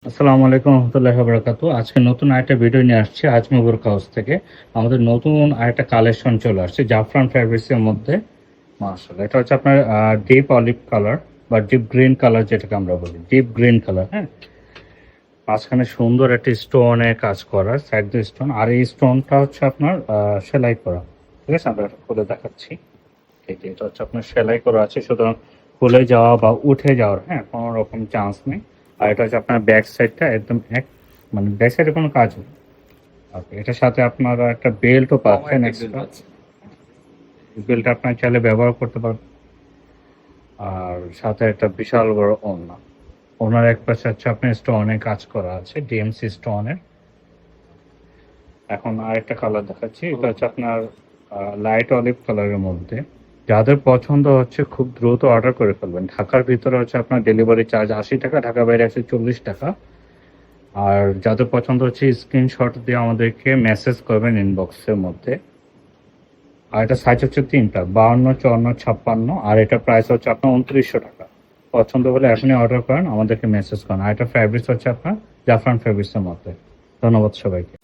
আসসালামু আলাইকুম রহমতুল্লাহি ওয়া বারাকাতুহু। আজকে নতুন আরেকটা ভিডিও নিয়ে আসছি আজমগর হাউস থেকে। আমাদের নতুন আরেকটা কালেকশন চলে আসছে জাফরান ফ্যাব্রিক্স এর মধ্যে। মাশাআল্লাহ, এটা হচ্ছে আপনার ডিপ অলিভ কালার বা ডিপ গ্রিন কালার, যেটাকে আমরা বলি ডিপ গ্রিন কালার। হ্যাঁ, মাঝখানে সুন্দর একটি স্টোনের কাজ করা, সাইড দিয়ে স্টোন, আর এই স্টোনটা হচ্ছে আপনার সেলাই করা। ঠিক আছে, আমরা এটা খুলে দেখাচ্ছি। এই যে এটা হচ্ছে আপনার সেলাই করা আছে, সুতরাং খুলে যাওয়া বা উঠে যাওয়ার কোনো রকম চান্স নেই। আর এটা হচ্ছে আপনার ব্যাক সাইডটা একদম মানে ব্যাক সাইডে কোনো কাজ নেই। ওকে, এটার সাথে আপনারা একটা বেল্টও পাচ্ছেন এক্সট্রা। বেল্ট আপনার চাইলে ব্যবহার করতে পারবেন। আর সাথে একটা বিশাল বড় ওড়না। ওনার এক পাশে হচ্ছে আপনার স্টোনের কাজ করা আছে, ডিএমসি স্টোনের। এখন আরেকটা কালার দেখাচ্ছি, এটা হচ্ছে আপনার লাইট অলিভ কালারের মধ্যে। যাদের পছন্দ হচ্ছে খুব দ্রুত অর্ডার করে ফেলবেন। ঢাকার ভিতরে হচ্ছে আপনার ডেলিভারি চার্জ 80 টাকা, ঢাকা বাইরে 140 টাকা। আর যাদের পছন্দ হচ্ছে স্ক্রিনশট দিয়ে আমাদেরকে মেসেজ করবেন ইনবক্সের মধ্যে। আর এটা সাইজ হচ্ছে 3টা, 52, 54, 56। আর এটা প্রাইস হচ্ছে আপনার 2900 টাকা। পছন্দ হলে এখনই অর্ডার করেন, আমাদেরকে মেসেজ করেন। আর এটা ফ্যাব্রিক্স হচ্ছে আপনার জাফরান ফ্যাব্রিক্সের মধ্যে। ধন্যবাদ সবাইকে।